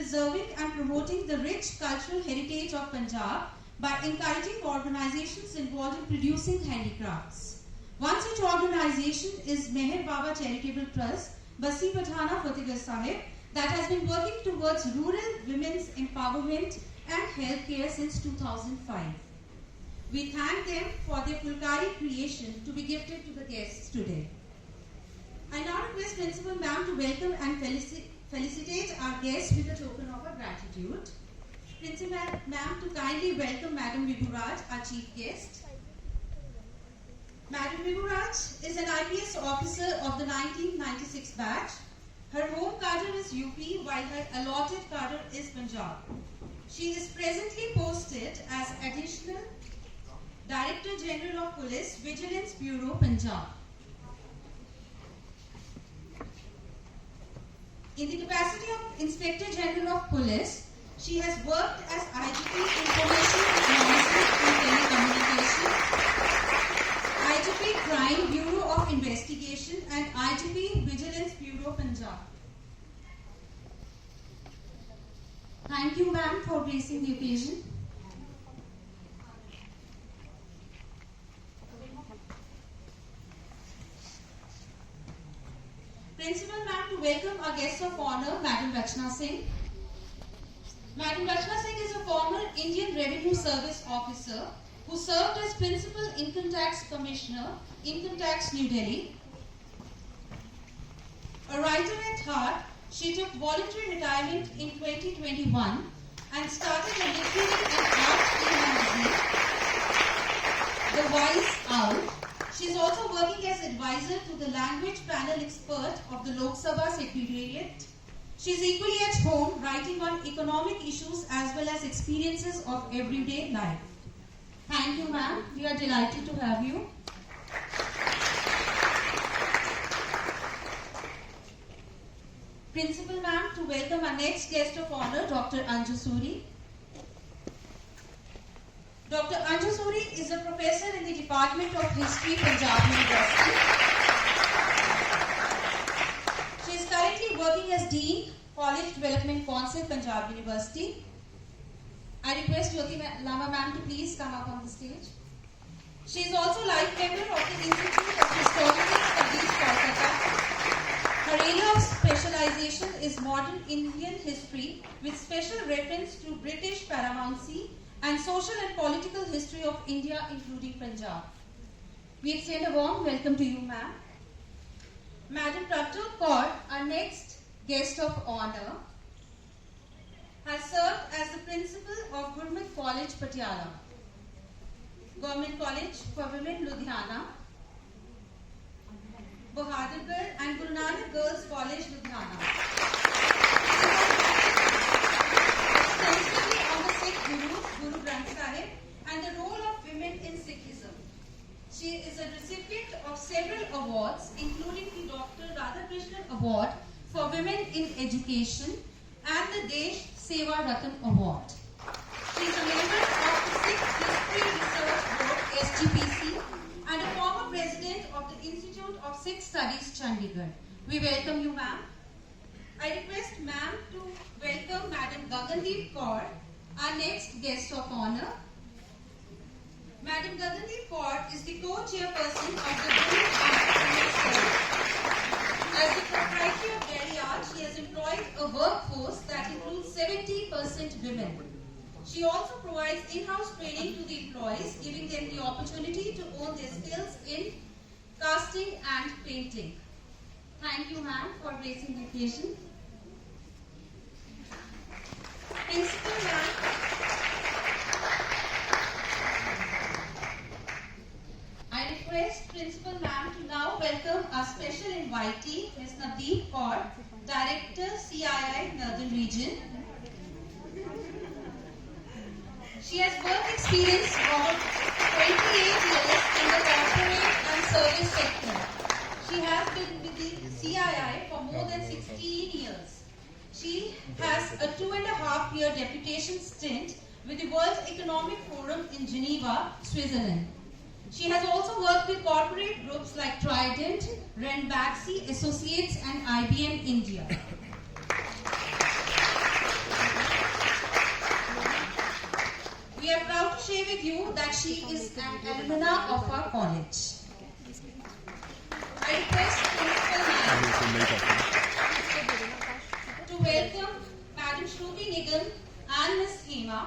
preserving and promoting the rich cultural heritage of Punjab by encouraging organizations involved in producing handicrafts. One such organization is Meher Baba Charitable Trust, Bassi Pathana Fatehgarh Sahib, that has been working towards rural women's empowerment and healthcare since 2005. We thank them for their Fulkari creation to be gifted to the guests today. I now request Principal Ma'am to welcome and felicitate our guests with a token of our gratitude. Principal Ma'am to kindly welcome Madam Vibhuraj, our chief guest. Madam Vibhuraj is an IPS officer of the 1996 batch. Her home cadre is UP while her allotted cadre is Punjab. She is presently posted as Additional Director General of Police, Vigilance Bureau, Punjab. In the capacity of Inspector General of Police, she has worked as IGP Information Technology and Telecommunication, IGP Crime Bureau of Investigation, and IGP Vigilance Bureau, Punjab. Thank you, ma'am, for gracing the occasion. Principal Ma'am to welcome our guest of honor, Madam Rachna Singh. Madam Rachna Singh is a former Indian Revenue Service officer who served as Principal Income Tax Commissioner, Income Tax, New Delhi. A writer at heart, she took voluntary retirement in 2021 and started a literary and art magazine, The Wise Owl. She is also working as advisor to the language panel expert of the Lok Sabha Secretariat. She is equally at home writing on economic issues as well as experiences of everyday life. Thank you, ma'am. We are delighted to have you. Principal Ma'am to welcome our next guest of honor, Dr. Anju Suri. Dr. Anju Suri is a professor in the Department of History, Punjab University. She is currently working as Dean, College Development Council, Punjab University. I request Jyoti Lama ma'am to please come up on the stage. She is also life member of the Institute of Historical Studies, Kolkata. Her area of specialization is modern Indian history with special reference to British paramountcy and social and political history of India, including Punjab. We extend a warm welcome to you, ma'am. Madam Prabhat Kaur, our next guest of honor, has served as the principal of Gurmukh College, Patiala, Government College for Women, Ludhiana, Bahadirgarh and Guru Nanak Girls College, Ludhiana. Extensively on the Sikh Gurus, Guru Granth Sahib, and the role of women in Sikhism. She is a recipient of several awards, including the Dr. Radhakrishnan Award for Women in Education and the Desh Seva Ratan Award. She is a member of the Sikh History Research Board, SGPC, and a former president of the Institute of Sikh Studies, Chandigarh. We welcome you, ma'am. I request ma'am to welcome Madam Gagandeep Kaur, our next guest of honor. Madam Gagandeep Kaur is the co-chairperson of the Women Entrepreneurs Forum. As the proprietor of Dairy Art, she has employed a workforce that includes 70% women. She also provides in-house training to the employees, giving them the opportunity to own their skills in casting and painting. Thank you, ma'am, for gracing the occasion. Principal ma'am. I request Principal ma'am to now welcome our special invitee, Ms. Navdeep Kaur, Director, CII, Northern Region. She has work experience of 28 years in the corporate and service sector. She has been with the CII for more than 16 years. She has a 2.5-year deputation stint with the World Economic Forum in Geneva, Switzerland. She has also worked with corporate groups like Trident, Ranbaxy Associates and IBM India. share with you that she is an alumna of our college. I request Principal Ma'am to welcome Madam Shruti Nigam and Miss Hema.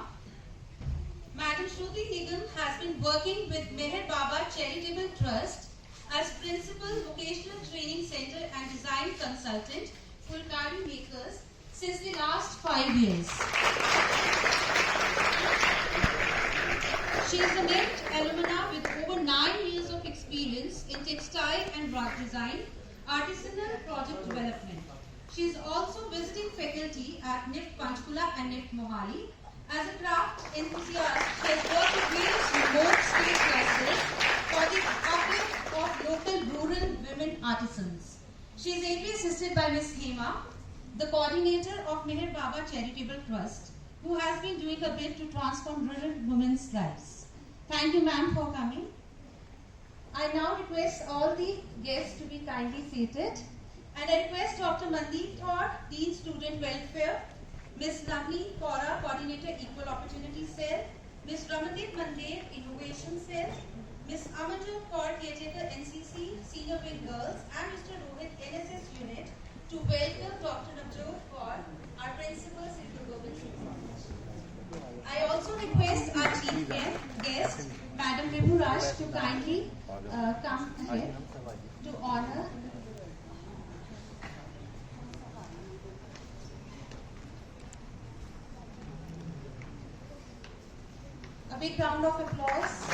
Madam Shruti Nigam has been working with Meher Baba Charitable Trust as Principal Vocational Training Center and Design Consultant Fulkari Makers since the last 5 years. She is the NEFT alumna with over 9 years of experience in textile and rug design, artisanal project development. She is also visiting faculty at NIFT Panchkula and NIFT Mohali. As a craft enthusiast, she has worked with various remote state clusters for the uplift of local rural women artisans. She is ably assisted by Ms. Hema, the coordinator of Meher Baba Charitable Trust, who has been doing a bit to transform rural women's lives. Thank you, ma'am, for coming. I now request all the guests to be kindly seated. And I request Dr. Mandeep Thor, Dean Student Welfare, Ms. Navni Kaura, Coordinator Equal Opportunity Cell, Ms. Ramadip Mandir, Innovation Cell, Ms. Amanjot Kaur, Caretaker NCC, Senior Wing Girls, and Mr. Rohit, NSS Unit, to welcome Dr. Navjot Kaur, our Principal, Central Government College. I also request our chief guest, Madam Vibhu Raj, to kindly come ahead to honor. A big round of applause.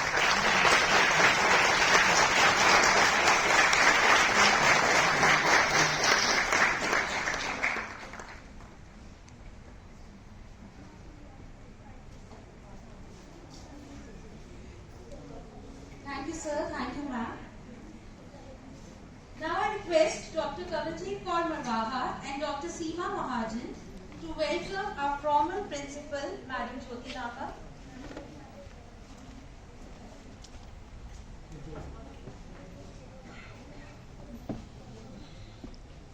Thank you, sir. Thank you, ma'am. Now I request Dr. Kavaljeet Kaur Marwaha and Dr. Seema Mahajan to welcome our former principal, Madam Jyoti Lamba.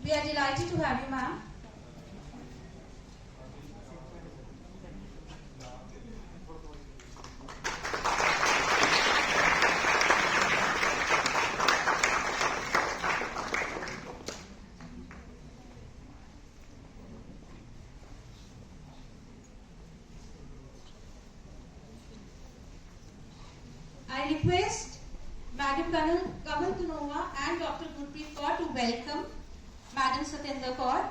We are delighted to have you, ma'am. I request Madam Kamal Kunova and Dr. Gurpreet Kaur to welcome Madam Satinder Kaur.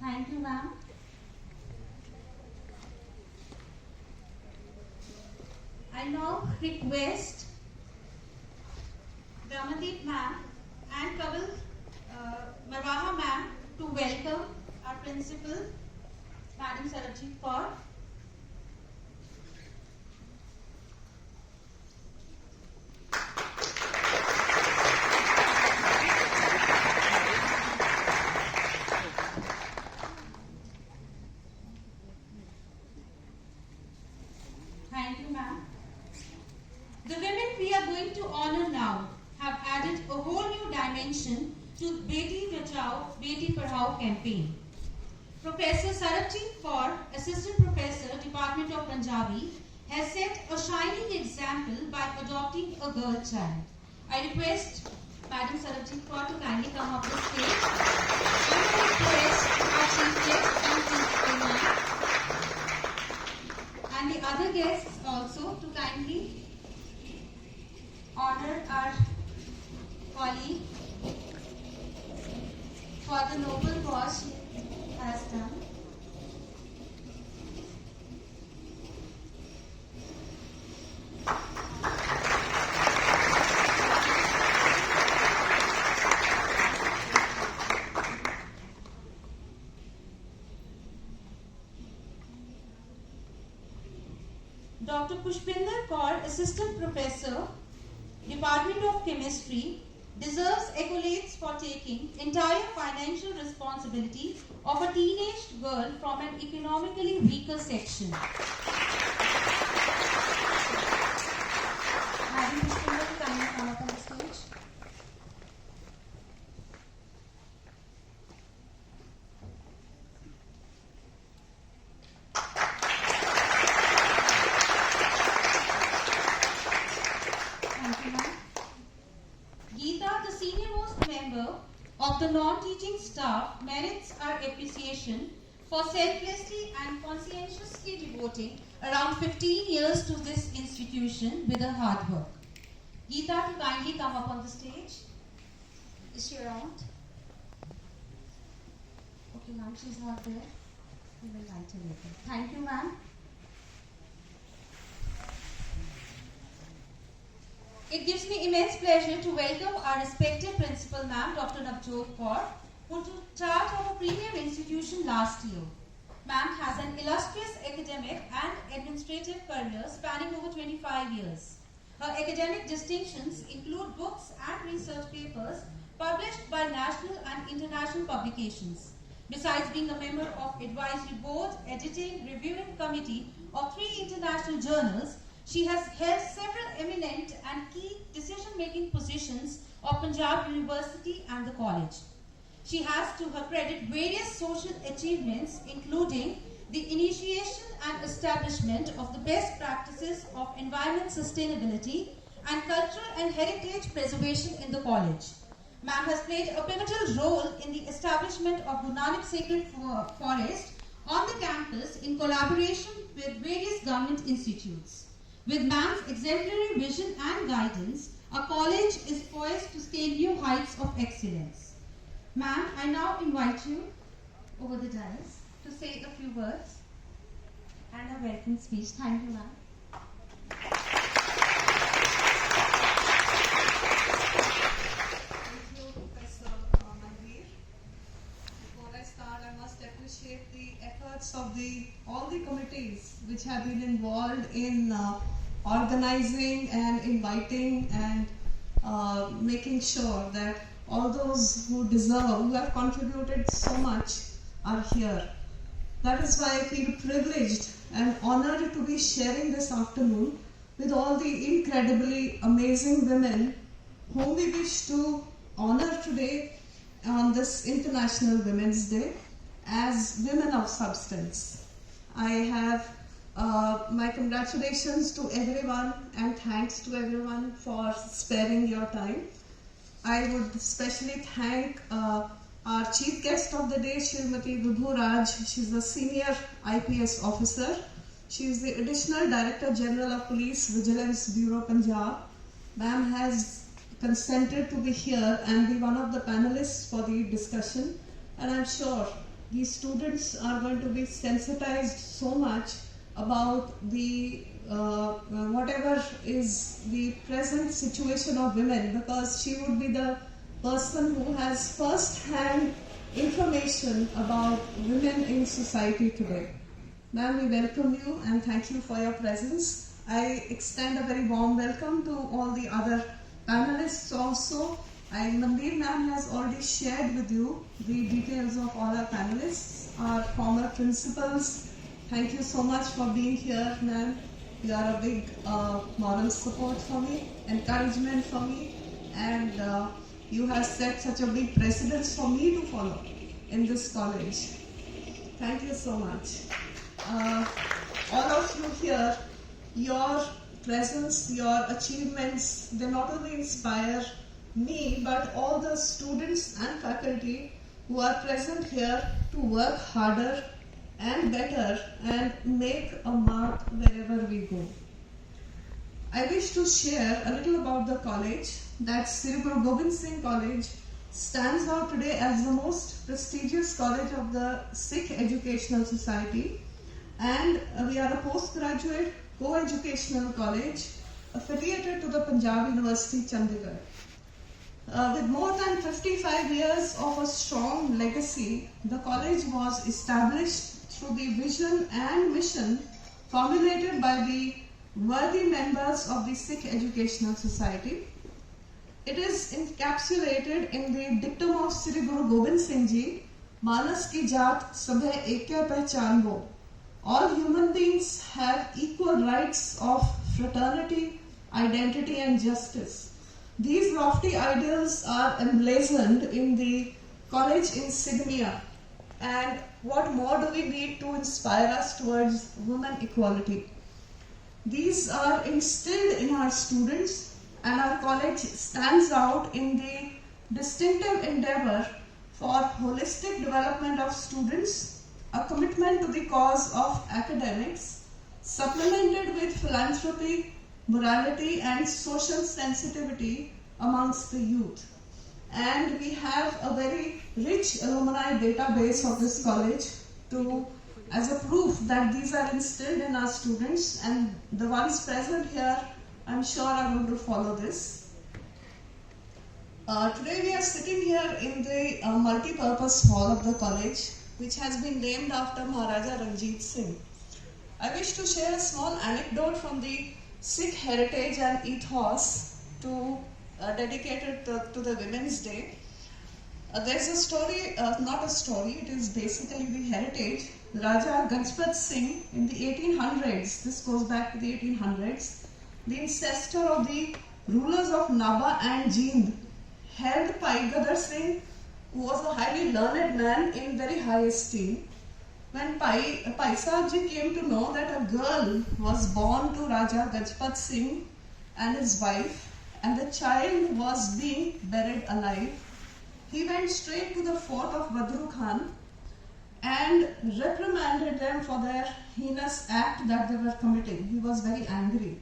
Thank you, ma'am. I now request Ramadip ma'am and Kaval Marwaha ma'am to welcome our principal, Madam Sarabjit Kaur. Thank you, ma'am. The women we are going to honor now have added a whole new dimension to Beti Bachao, Beti Padhao campaign. Professor Sarabjit Kaur, Assistant Professor, Department of Punjabi, has set a shining example by adopting a girl child. I request Madam Sarabjit Kaur to kindly come up the stage. And I request our chief guest and principal and the other guests also to kindly honor our colleague for the noble cause she has done. Dr. Pushpinder Kaur, Assistant Professor, Department of Chemistry, deserves accolades for taking entire financial responsibility of a teenage girl from an economically weaker section. merits our appreciation for selflessly and conscientiously devoting around 15 years to this institution with her hard work. Geeta, to kindly come up on the stage. Is she around? Okay, ma'am, she's not there. We will write her later. Thank you, ma'am. It gives me immense pleasure to welcome our respected principal, ma'am, Dr. Navjot Kaur, who took charge of a premier institution last year. Ma'am has an illustrious academic and administrative career spanning over 25 years. Her academic distinctions include books and research papers published by national and international publications. Besides being a member of advisory board, editing, reviewing committee of 3 international journals, she has held several eminent and key decision-making positions of Punjab University and the college. She has to her credit various social achievements, including the initiation and establishment of the best practices of environment sustainability and cultural and heritage preservation in the college. Ma'am has played a pivotal role in the establishment of Guru Nanak Sacred Forest on the campus in collaboration with various government institutes. With ma'am's exemplary vision and guidance, our college is poised to scale new heights of excellence. Ma'am, I now invite you over the dais to say a few words and a welcome speech. Thank you, ma'am. Thank you, Professor Manveer. Before I start, I must appreciate the efforts of all the committees which have been involved in organizing and inviting and making sure that all those who deserve, who have contributed so much, are here. That is why I feel privileged and honored to be sharing this afternoon with all the incredibly amazing women whom we wish to honor today on this International Women's Day as women of substance. I have my congratulations to everyone and thanks to everyone for sparing your time. I would especially thank our chief guest of the day, Srimati Vibhu Raj. She's a senior IPS officer. She is the Additional Director General of Police Vigilance Bureau, Punjab. Ma'am has consented to be here and be one of the panelists for the discussion. And I'm sure these students are going to be sensitized so much about the whatever is the present situation of women, because she would be the person who has first-hand information about women in society today. Ma'am, we welcome you and thank you for your presence. I extend a very warm welcome to all the other panelists also. Manveer ma'am has already shared with you the details of all our panelists, our former principals. Thank you so much for being here, ma'am. You are a big moral support for me, encouragement for me, and you have set such a big precedence for me to follow in this college. Thank you so much. All of you here, your presence, your achievements, they not only inspire me, but all the students and faculty who are present here to work harder and better and make a mark wherever we go. I wish to share a little about the college. That Sri Guru Gobind Singh College stands out today as the most prestigious college of the Sikh Educational Society, and we are a postgraduate co-educational college affiliated to the Punjab University, Chandigarh. With more than 55 years of a strong legacy, the college was established through the vision and mission formulated by the worthy members of the Sikh Educational Society. It is encapsulated in the dictum of Sri Guru Gobind Singh Ji, Manas ki jaat sabhe eke pehchan bo. All human beings have equal rights of fraternity, identity and justice. These lofty ideals are emblazoned in the college insignia. And what more do we need to inspire us towards women equality? These are instilled in our students, and our college stands out in the distinctive endeavor for holistic development of students, a commitment to the cause of academics, supplemented with philanthropy, morality and social sensitivity amongst the youth. And we have a very rich alumni database of this college as a proof that these are instilled in our students, and the ones present here, I'm sure, are going to follow this. Today we are sitting here in the multi-purpose hall of the college, which has been named after Maharaja Ranjit Singh. I wish to share a small anecdote from the Sikh heritage and ethos dedicated to the Women's Day. There's a story, not a story, it is basically the heritage. Raja Gajpat Singh in the 1800s, this goes back to the 1800s, the ancestor of the rulers of Nabha and Jind, held Pai Gadar Singh, who was a highly learned man, in very high esteem. When Pai Sahib Ji came to know that a girl was born to Raja Gajpat Singh and his wife, and the child was being buried alive, he went straight to the fort of Badru Khan and reprimanded them for their heinous act that they were committing. He was very angry.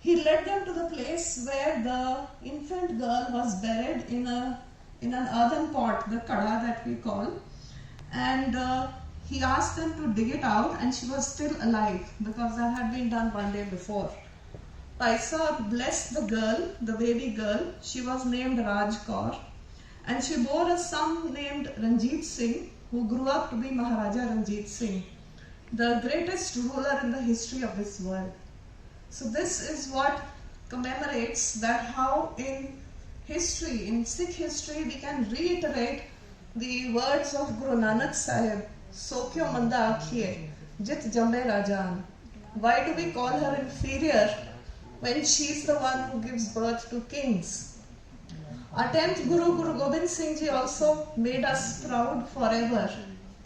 He led them to the place where the infant girl was buried in an earthen pot, the kada that we call, and he asked them to dig it out, and she was still alive because that had been done one day before. Paisa blessed the girl, the baby girl. She was named Raj Kaur, and she bore a son named Ranjit Singh, who grew up to be Maharaja Ranjit Singh, the greatest ruler in the history of this world. So this is what commemorates that how in history, in Sikh history, we can reiterate the words of Guru Nanak Sahib, Sokyo Manda Akhiye, Jit Jambe Rajan. Why do we call her inferior when she's the one who gives birth to kings? Our 10th Guru, Guru Gobind Singh Ji, also made us proud forever.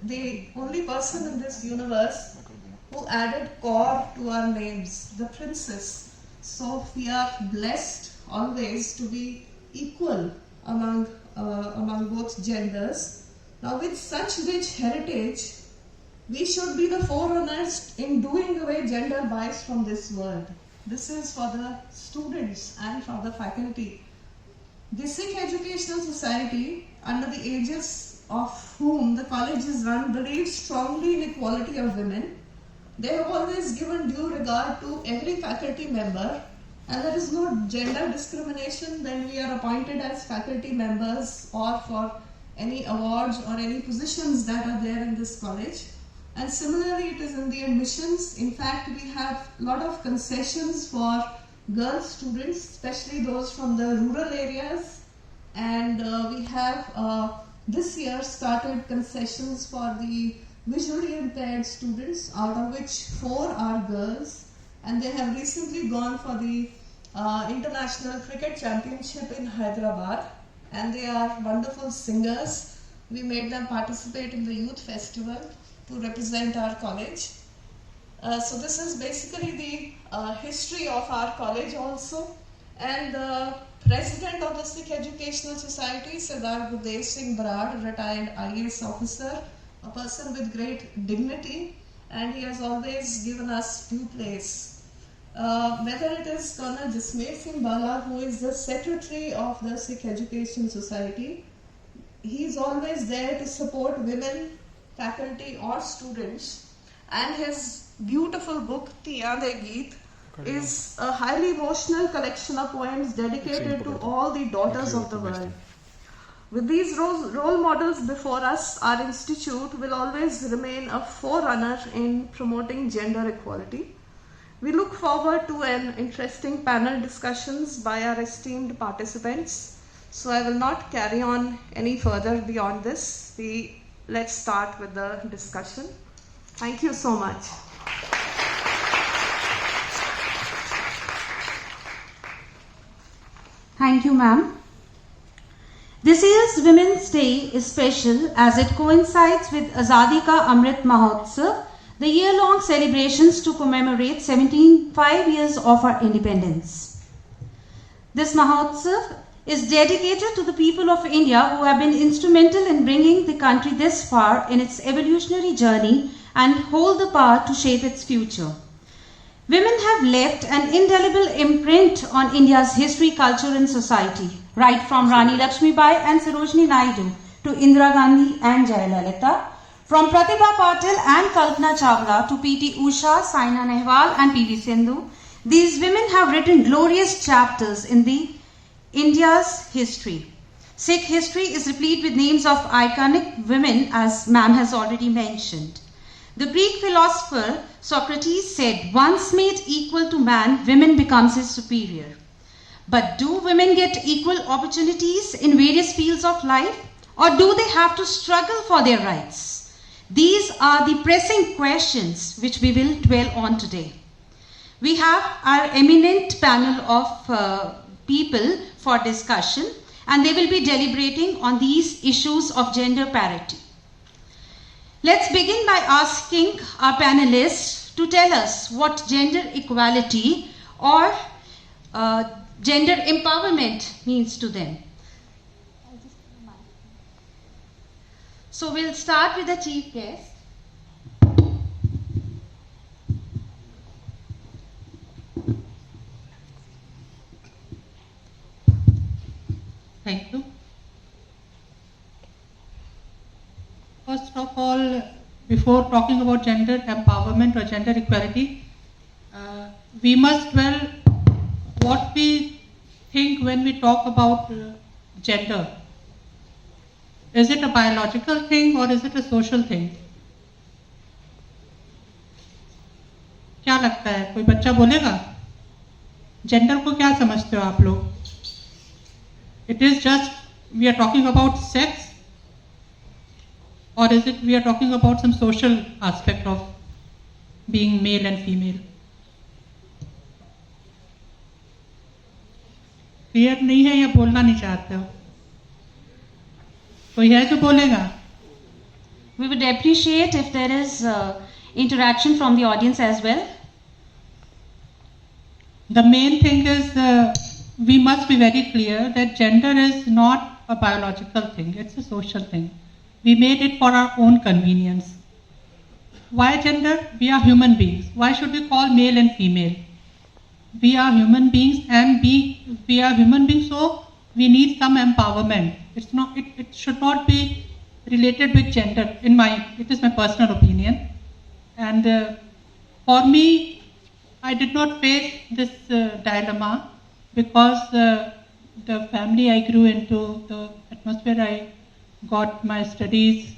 The only person in this universe who added Kaur to our names, the princess. So we are blessed always to be equal among both genders. Now with such rich heritage, we should be the forerunners in doing away gender bias from this world. This is for the students and for the faculty. The Sikh Educational Society, under the aegis of whom the college is run, believes strongly in equality of women. They have always given due regard to every faculty member, and there is no gender discrimination when we are appointed as faculty members or for any awards or any positions that are there in this college. And similarly, it is in the admissions. In fact, we have a lot of concessions for girl students, especially those from the rural areas. And we have this year started concessions for the visually impaired students, out of which 4 are girls. And they have recently gone for the International Cricket Championship in Hyderabad. And they are wonderful singers. We made them participate in the youth festival to represent our college. So this is basically the history of our college also. And the president of the Sikh Educational Society, Sardar Gurdev Singh Barad, retired IAS officer, a person with great dignity, and he has always given us due place. Whether it is Colonel Jasmeer Singh Bala, who is the secretary of the Sikh Education Society, he is always there to support women, faculty or students, and his beautiful book, Tiyan De Geet, is a highly emotional collection of poems dedicated to all the daughters of the world. With these role models before us, our institute will always remain a forerunner in promoting gender equality. We look forward to an interesting panel discussions by our esteemed participants. So I will not carry on any further beyond this. Let's start with the discussion. Thank you so much. Thank you, ma'am. This year's Women's Day is special as it coincides with Azadi Ka Amrit Mahotsav, the year-long celebrations to commemorate 75 years of our independence. This Mahotsav is dedicated to the people of India who have been instrumental in bringing the country this far in its evolutionary journey and hold the power to shape its future. Women have left an indelible imprint on India's history, culture and society, right from Rani Lakshmibai and Sarojini Naidu to Indira Gandhi and Jayalalitha, from Pratibha Patil and Kalpana Chawla to P.T. Usha, Saina Nehwal and P.V. Sindhu. These women have written glorious chapters in the India's history. Sikh history is replete with names of iconic women, as ma'am has already mentioned. The Greek philosopher Socrates said, once made equal to man, women becomes his superior. But do women get equal opportunities in various fields of life? Or do they have to struggle for their rights? These are the pressing questions which we will dwell on today. We have our eminent panel of people for discussion, and they will be deliberating on these issues of gender parity. Let's begin by asking our panelists to tell us what gender equality or gender empowerment means to them. So we'll start with the chief guest. Thank you. First of all, before talking about gender empowerment or gender equality, we must dwell what we think when we talk about gender. Is it a biological thing or is it a social thing? क्या लगता है, कोई बच्चा बोलेगा? Gender को क्या समझते हो आप लोग? It is just we are talking about sex, or is it we are talking about some social aspect of being male and female? Clear नहीं है या बोलना नहीं चाहते हो? कोई है जो बोलेगा? We would appreciate if there is interaction from the audience as well. The main thing is we must be very clear that gender is not a biological thing, it's a social thing. We made it for our own convenience. Why gender? We are human beings. Why should we call male and female? We are human beings, and we are human beings, so we need some empowerment. It should not be related with gender. It is my personal opinion. And for me, I did not face this dilemma because the family I grew into, the atmosphere I got my studies,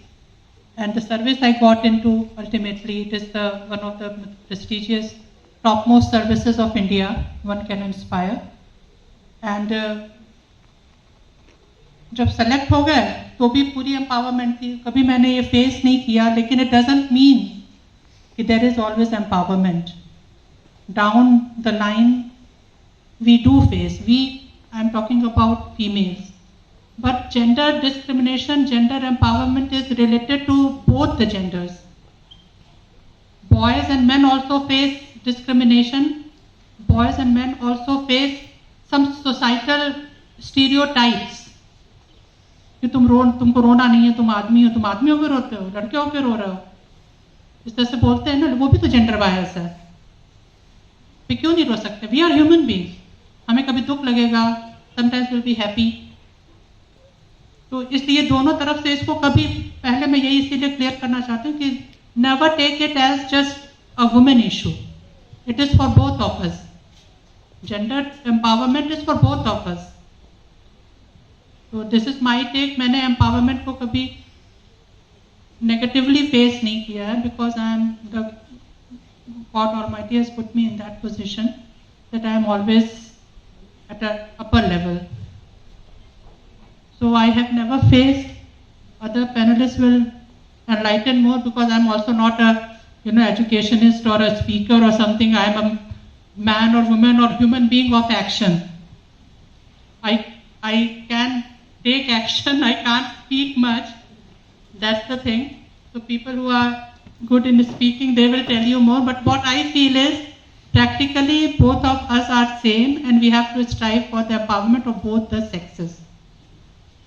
and the service I got into, ultimately, it is one of the prestigious, topmost services of India, one can inspire. And जब select हो गए तो भी पूरी empowerment थी, कभी मैंने ये फेस नहीं किया, लेकिन इट डजंट मीन कि there is always empowerment. Down the line we do face, I am talking about females, but gender discrimination, gender empowerment is related to both the genders. Boys and men also face discrimination. Boys and men also face some societal stereotypes. कि तुमको रोना नहीं है, तुम आदमी हो के रोते हो, लड़के हो के रो रहे हो, इस तरह से बोलते हैं ना, वो भी तो जेंडर बायस है. फिर क्यों नहीं रो सकते? वी आर ह्यूमन बीइंग्स, हमें कभी दुख लगेगा, समटाइम्स विल बी हैप्पी. तो इसलिए दोनों तरफ से इसको कभी, पहले मैं यही इसीलिए क्लियर करना चाहती हूँ कि never take it as just a woman issue. It is for both of us. Gender empowerment is for both of us. So this is my take. मैंने empowerment को कभी negatively face नहीं किया है, because God Almighty has put me in that position that I am always at an upper level. So I have never faced. Other panelists will enlighten more, because I'm also not a educationist or a speaker or something. I am a man or woman or human being of action. I can take action, I can't speak much. That's the thing. So people who are good in speaking, they will tell you more. But what I feel is practically both of us are same and we have to strive for the empowerment of both the sexes.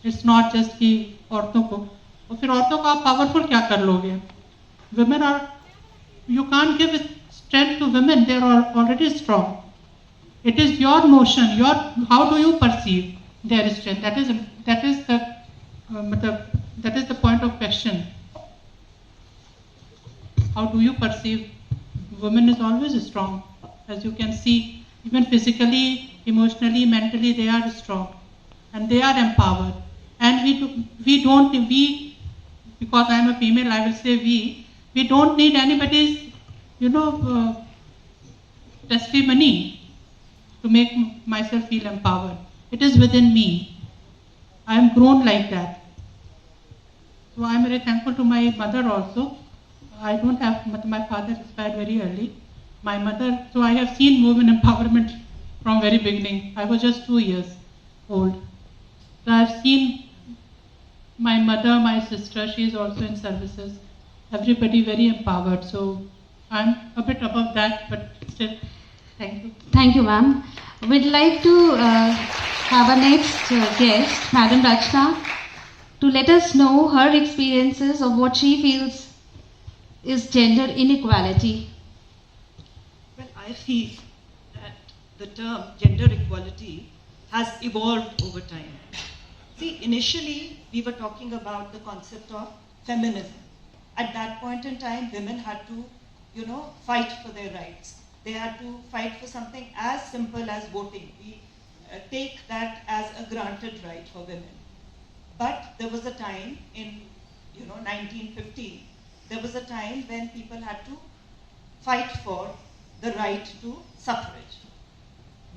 It's not just कि औरतों को, और फिर औरतों को आप powerful क्या कर लोगे? Women are, you can't give strength to women, they are already strong. It is your notion, how do you perceive their strength? That is the point of question. How do you perceive? Women is always strong, as you can see, even physically, emotionally, mentally, they are strong, and they are empowered. And we, because I am a female, I will say we don't need anybody's, testimony to make myself feel empowered. It is within me. I am grown like that. So I am very thankful to my mother also. I don't have, my father expired very early. My mother, so I have seen women empowerment from very beginning. I was just 2 years old. So I have seen my mother, my sister, she is also in services. Everybody very empowered. So I'm a bit above that, but still, thank you. Thank you, ma'am. We'd like to have our next guest, Madam Rachna, to let us know her experiences of what she feels is gender inequality. Well, I feel that the term gender equality has evolved over time. See, initially we were talking about the concept of feminism. At that point in time, women had to, fight for their rights. They had to fight for something as simple as voting. We take that as a granted right for women. But there was a time in, 1950, there was a time when people had to fight for the right to suffrage.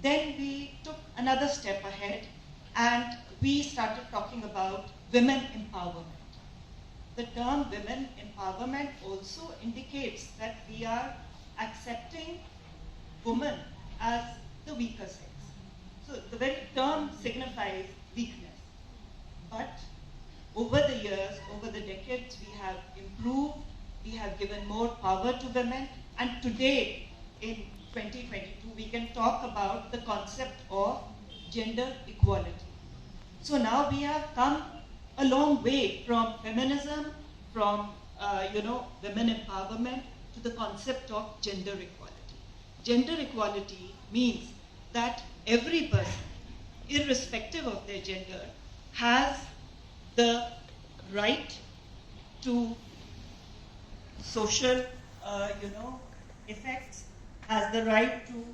Then we took another step ahead and we started talking about women empowerment. The term women empowerment also indicates that we are accepting woman as the weaker sex. So the very term signifies weakness. But over the years, over the decades, we have improved, we have given more power to women, and today, in 2022, we can talk about the concept of gender equality. So now we have come a long way from feminism, from women empowerment, to the concept of gender equality. Gender equality means that every person, irrespective of their gender, has the right to social, effects, has the right to